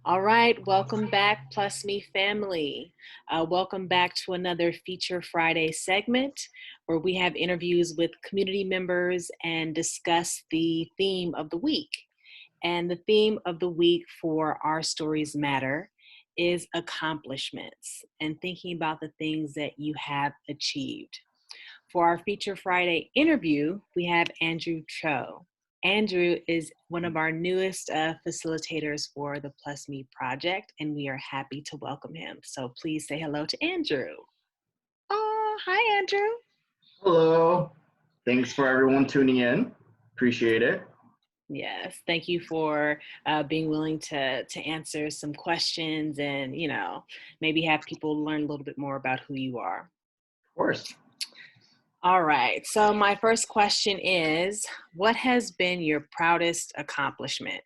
All right, welcome back, Plus Me family. Welcome back to another Feature Friday segment where we have interviews with community members and discuss the theme of the week. And the theme of the week for Our Stories Matter is accomplishments and thinking about the things that you have achieved. For our Feature Friday interview, we have Andrew Choe. Andrew is one of our newest facilitators for the Plus Me project, and we are happy to welcome him. So please say hello to Andrew. Oh, hi, Andrew. Hello. Thanks for everyone tuning in. Appreciate it. Yes, thank you for being willing to answer some questions and, maybe have people learn a little bit more about who you are. Of course. All right. So my first question is, what has been your proudest accomplishment?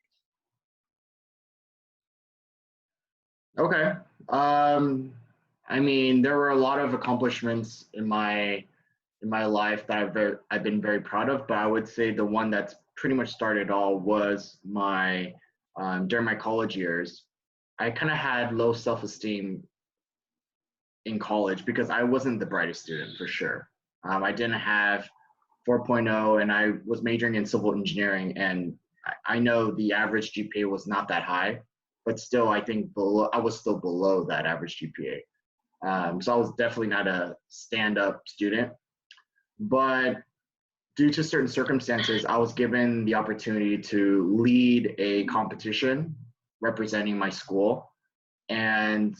Okay. There were a lot of accomplishments in my life that I've been very proud of, but I would say the one that's pretty much started all was my during my college years. I kind of had low self-esteem in college because I wasn't the brightest student for sure. I didn't have 4.0 and I was majoring in civil engineering, and I know the average GPA was not that high, but still I think I was still below that average GPA. So I was definitely not a stand-up student, but due to certain circumstances, I was given the opportunity to lead a competition representing my school. And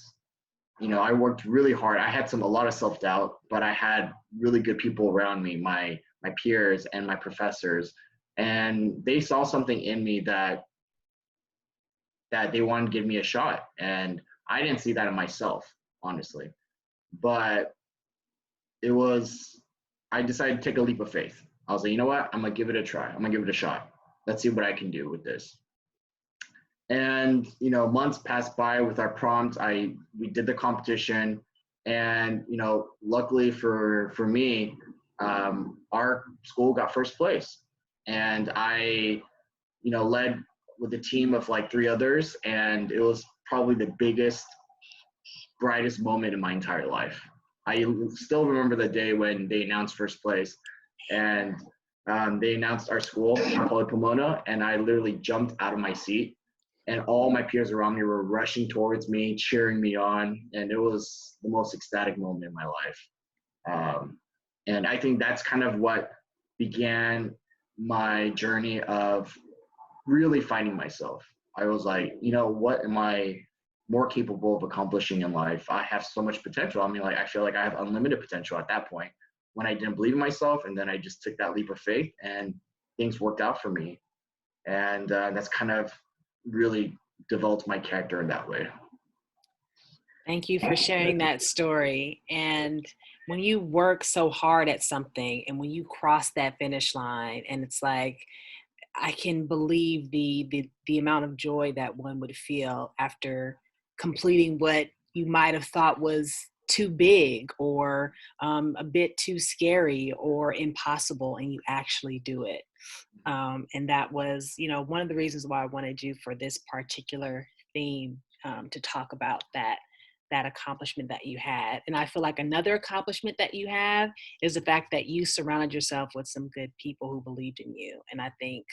I worked really hard. I had a lot of self-doubt, but I had really good people around me, my peers and my professors, and they saw something in me that they wanted to give me a shot. And I didn't see that in myself, honestly. But I decided to take a leap of faith. I was like, you know what? I'm gonna give it a try. I'm gonna give it a shot. Let's see what I can do with this. And months passed by with our prompt. We did the competition, and luckily for me, our school got first place, and I led with a team of like three others, and it was probably the biggest, brightest moment in my entire life. I still remember the day when they announced first place, and they announced our school, Poly Pomona, and I literally jumped out of my seat, and all my peers around me were rushing towards me, cheering me on, and it was the most ecstatic moment in my life. And I think that's kind of what began my journey of really finding myself. I was like, what am I more capable of accomplishing in life? I have so much potential. I feel like I have unlimited potential at that point when I didn't believe in myself. And then I just took that leap of faith and things worked out for me. And that's kind of really developed my character in that way. Thank you for sharing that story. And when you work so hard at something and when you cross that finish line, and it's like, I can believe the amount of joy that one would feel after completing what you might have thought was too big or a bit too scary or impossible, and you actually do it. And that was, one of the reasons why I wanted you for this particular theme, to talk about that accomplishment that you had. And I feel like another accomplishment that you have is the fact that you surrounded yourself with some good people who believed in you. And I think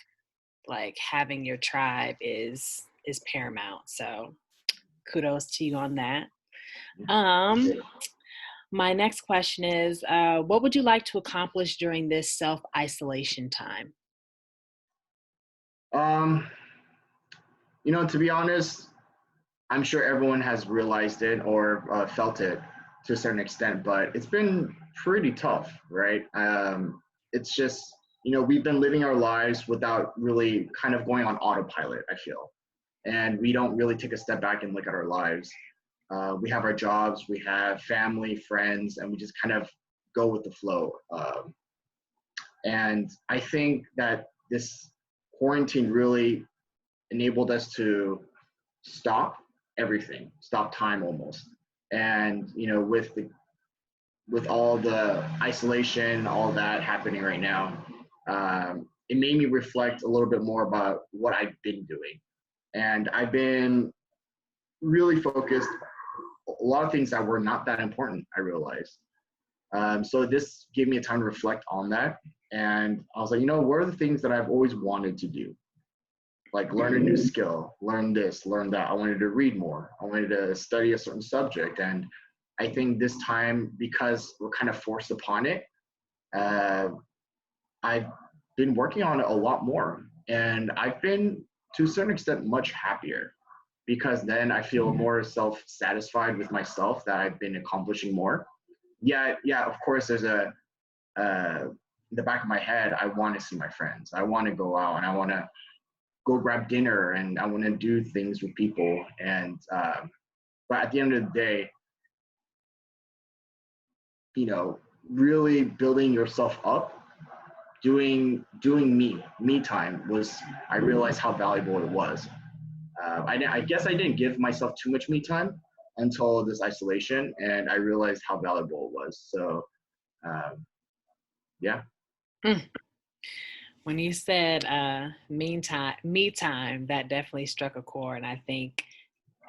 like having your tribe is paramount. So kudos to you on that. My next question is, what would you like to accomplish during this self-isolation time? To be honest, I'm sure everyone has realized it or felt it to a certain extent, but it's been pretty tough, right? It's just, we've been living our lives without really kind of going on autopilot, I feel. And we don't really take a step back and look at our lives. We have our jobs, we have family, friends, and we just kind of go with the flow. And I think that this quarantine really enabled us to stop everything, stop time almost. And with all the isolation, all that happening right now, it made me reflect a little bit more about what I've been doing. And I've been really focused a lot of things that were not that important, I realized. So this gave me a time to reflect on that. And I was like, what are the things that I've always wanted to do? Like learn a new skill, learn this, learn that. I wanted to read more. I wanted to study a certain subject. And I think this time, because we're kind of forced upon it, I've been working on it a lot more. And I've been, to a certain extent, much happier because then I feel more self-satisfied with myself that I've been accomplishing more. Yeah, of course, there's in the back of my head, I want to see my friends. I want to go out and I want to go grab dinner and I want to do things with people. And, but at the end of the day, really building yourself up, doing me time was, I realized how valuable it was. I guess I didn't give myself too much me time until this isolation, and I realized how valuable it was. So, yeah. When you said me time, that definitely struck a chord, and I think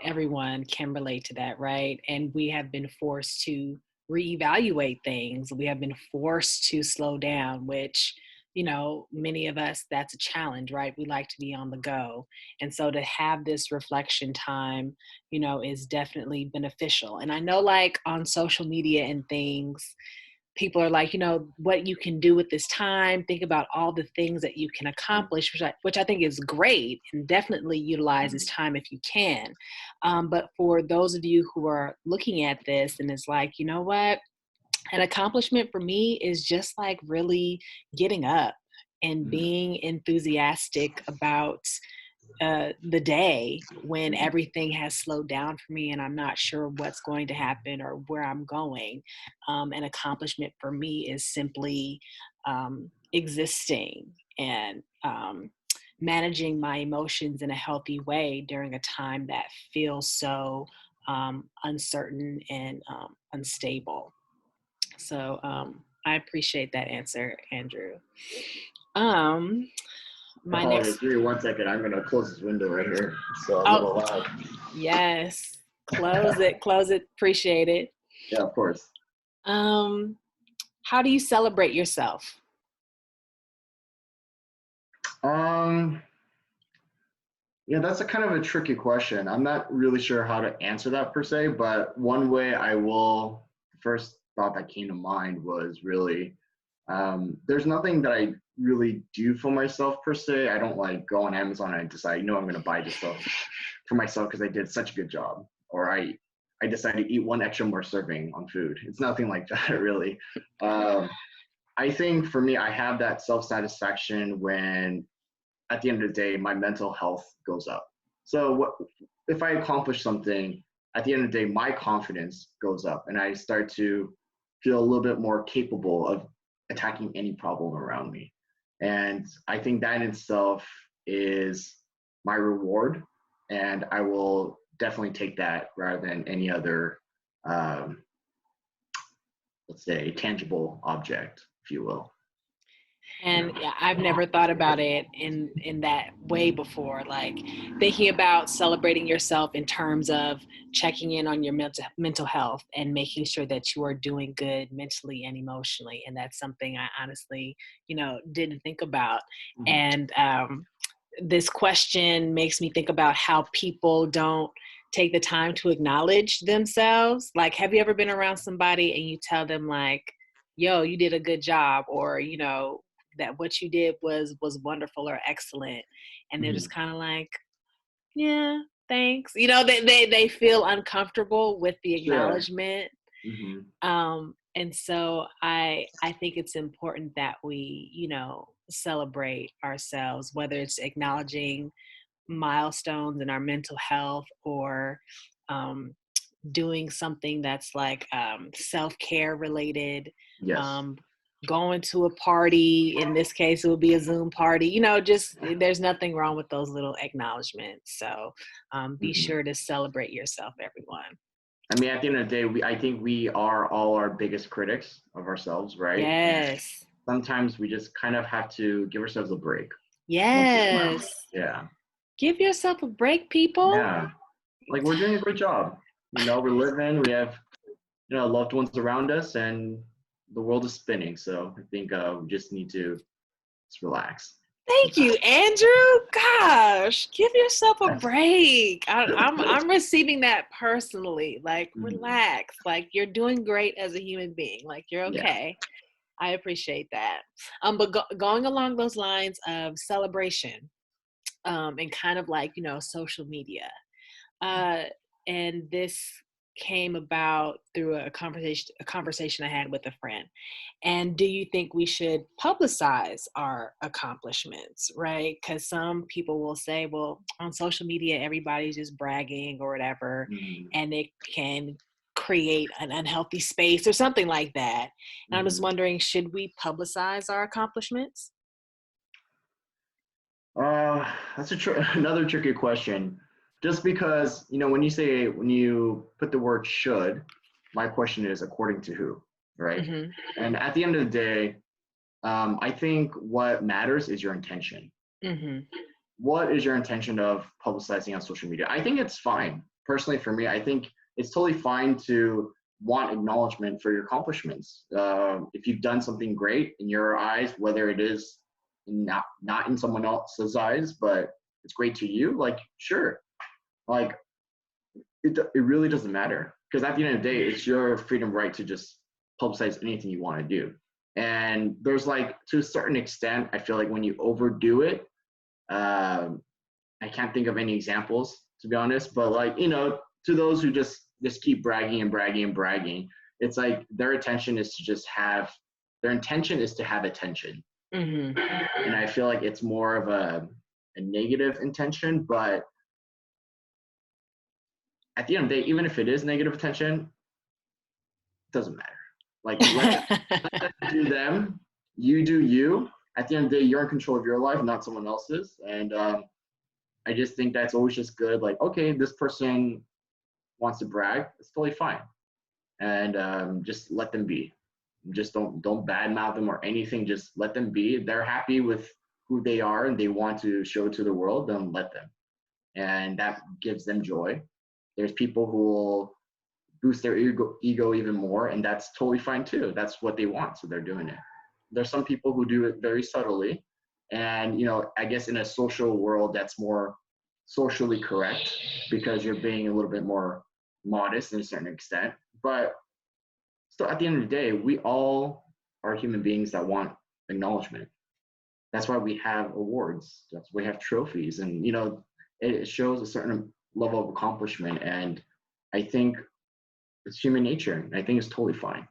everyone can relate to that, right? And we have been forced to reevaluate things. We have been forced to slow down, which, many of us, that's a challenge, right? We like to be on the go. And so to have this reflection time, is definitely beneficial. And I know, like, on social media and things, people are like, what you can do with this time, think about all the things that you can accomplish, which I think is great, and definitely utilize this time if you can. But for those of you who are looking at this and it's like, you know what, an accomplishment for me is just like really getting up and being enthusiastic about the day when everything has slowed down for me and I'm not sure what's going to happen or where I'm going. An accomplishment for me is simply existing and managing my emotions in a healthy way during a time that feels so uncertain and unstable. So I appreciate that answer, Andrew. I My apologize. next Give me 1 second. I'm going to close this window right here. It's a Oh, little loud. yes. Close it. Close it. Appreciate it. Yeah, of course. Um, how do you celebrate yourself? Um, yeah, that's a kind of a tricky question. I'm not really sure how to answer that per se, but one way the first thought that came to mind was really, there's nothing that I really do for myself per se. I don't like go on Amazon and decide, I'm going to buy this stuff for myself because I did such a good job, or I decided to eat one extra more serving on food. It's nothing like that really. I think for me, I have that self-satisfaction when at the end of the day, my mental health goes up. So if I accomplish something, at the end of the day, my confidence goes up and I start to feel a little bit more capable of attacking any problem around me. And I think that in itself is my reward. And I will definitely take that rather than any other, let's say, tangible object, if you will. And yeah, I've never thought about it in that way before. Like thinking about celebrating yourself in terms of checking in on your mental health and making sure that you are doing good mentally and emotionally. And that's something I honestly, didn't think about. And this question makes me think about how people don't take the time to acknowledge themselves. Like, have you ever been around somebody and you tell them like, yo, you did a good job, or, that what you did was wonderful or excellent. And they're just kind of like, yeah, thanks. They feel uncomfortable with the Sure. acknowledgement. Mm-hmm. And so I think it's important that we, celebrate ourselves, whether it's acknowledging milestones in our mental health or doing something that's like self-care related, Yes. um, going to a party. In this case, it would be a Zoom party. Just there's nothing wrong with those little acknowledgments. So be Mm-hmm. sure to celebrate yourself, everyone. I mean, at the end of the day, I think we are all our biggest critics of ourselves, right? And Yes. sometimes we just kind of have to give ourselves a break once in a while. Yes. Yeah. Give yourself a break, people. Yeah. like we're doing a great job. You know, we're living, we have, you know, loved ones around us, and the world is spinning. So I think we just need to just relax. Thank you, Andrew. Gosh, give yourself a break. I'm receiving that personally. Like, Mhm. relax. Like, you're doing great as a human being. Like, you're Yeah. okay. I appreciate that. But going along those lines of celebration, and kind of like, social media. Uh, and this came about through a conversation I had with a friend. And do you think we should publicize our accomplishments, right? Because some people will say, well, on social media, everybody's just bragging or whatever, Mhm. and it can create an unhealthy space or something like that. And I'm just Mhm. wondering, should we publicize our accomplishments? That's another tricky question. Just because, you know, when you put the word should, my question is according to who, right? Hmm. And at the end of the day, I think what matters is your intention. Hmm. What is your intention of publicizing on social media? I think it's fine. Personally, for me, I think it's totally fine to want acknowledgement for your accomplishments. If you've done something great in your eyes, whether it is not in someone else's eyes, but it's great to you, like sure, like it really doesn't matter because at the end of the day, it's your freedom right to just publicize anything you want to do. And there's like to a certain extent, I feel like when you overdo it, um, I can't think of any examples to be honest, but like you know, to those who just keep bragging and bragging and bragging, it's like their attention is to just have their intention is to have attention, Hmm. and I feel like it's more of a negative intention. But at the end of the day, even if it is negative attention, it doesn't matter. Like let them do them, you do you. At the end of the day, you're in control of your life, not someone else's, and I just think that's always just good. Like okay, this person wants to brag, it's totally fine, and just let them be. Just don't badmouth them or anything. Just let them be. They're happy with who they are and they want to show to the world. Then let them, and that gives them joy. There's people who will boost their ego even more, and that's totally fine too. That's what they want, so they're doing it. There's some people who do it very subtly, and you know, I guess in a social world that's more socially correct because you're being a little bit more modest in a certain extent. But still, at the end of the day, we all are human beings that want acknowledgement. That's why we have awards. That's why we have trophies, and you know, it shows a certain level of accomplishment. And I think it's human nature. I think it's totally fine.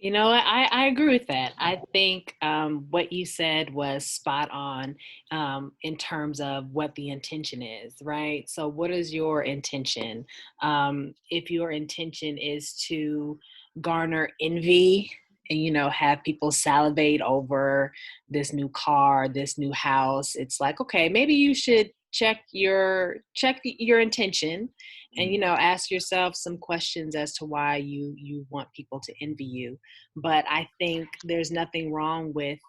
I agree with that. I think what you said was spot on in terms of what the intention is, right? So, what is your intention? If your intention is to garner envy and, have people salivate over this new car, this new house, it's like, okay, maybe you should check your intention and Mm, ask yourself some questions as to why you want people to envy you. But I think there's nothing wrong with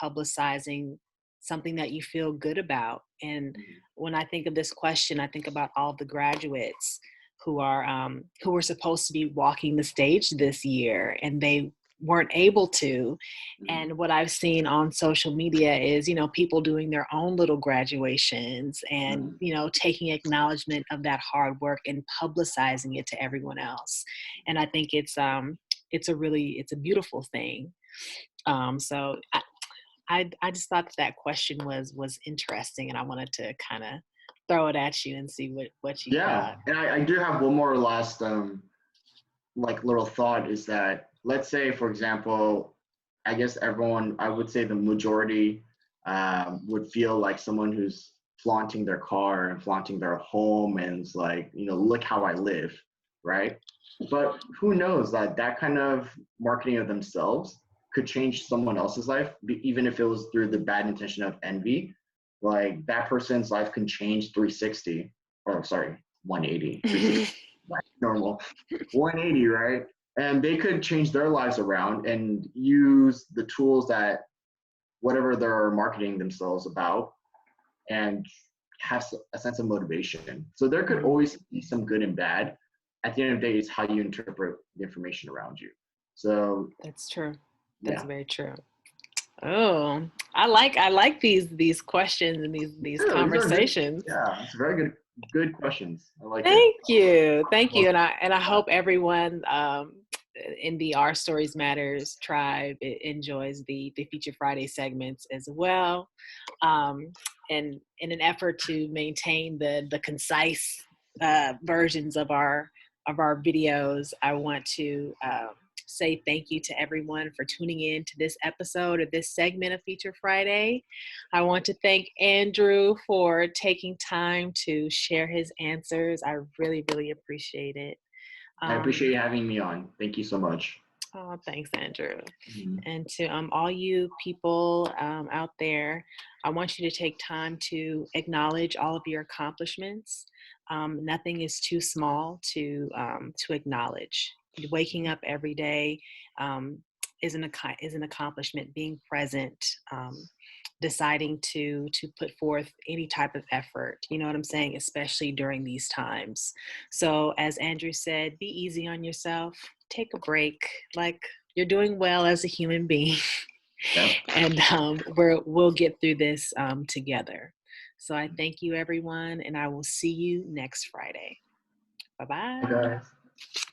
publicizing something that you feel good about. And mm, when I think of this question, I think about all the graduates who were supposed to be walking the stage this year and they weren't able to. mm, And what I've seen on social media is, people doing their own little graduations and, mm. taking acknowledgement of that hard work and publicizing it to everyone else. And I think it's a beautiful thing. So I just thought that question was interesting, and I wanted to kind of throw it at you and see what you Yeah, thought. and I do have one more last like little thought is that let's say for example, I guess everyone I would say the majority would feel like someone who's flaunting their car and flaunting their home and it's like you know look how I live, right? But who knows that that kind of marketing of themselves could change someone else's life, even if it was through the bad intention of envy. Like that person's life can change 360, or sorry, 180, 360, that's normal, 180, right? And they could change their lives around and use the tools that whatever they're marketing themselves about and have a sense of motivation. So there could Mhm. always be some good and bad. At the end of the day, it's how you interpret the information around you. So That's true. That's yeah. very true. Oh, I like these questions and these Yeah, these are good. conversations. Yeah, it's very good questions. I like it. Thank you. Thank you. Well, And I hope everyone in the Our Stories Matters tribe enjoys the Feature Friday segments as well. And in an effort to maintain the concise versions of our videos, I want to say thank you to everyone for tuning in to this episode of this segment of Feature Friday. I want to thank Andrew for taking time to share his answers. I really, really appreciate it. I appreciate Um, you having me on. Thank you so much. oh, thanks, Andrew. Mhm. And to all you people out there, I want you to take time to acknowledge all of your accomplishments. Nothing is too small to acknowledge. Waking up every day um, is an accomplishment. Being present, deciding to put forth any type of effort. You know what I'm saying? Especially during these times. So, as Andrew said, be easy on yourself. Take a break. Like, you're doing well as a human being, Yep. and we'll get through this together. So I thank you, everyone, and I will see you next Friday. Bye Bye, bye. guys.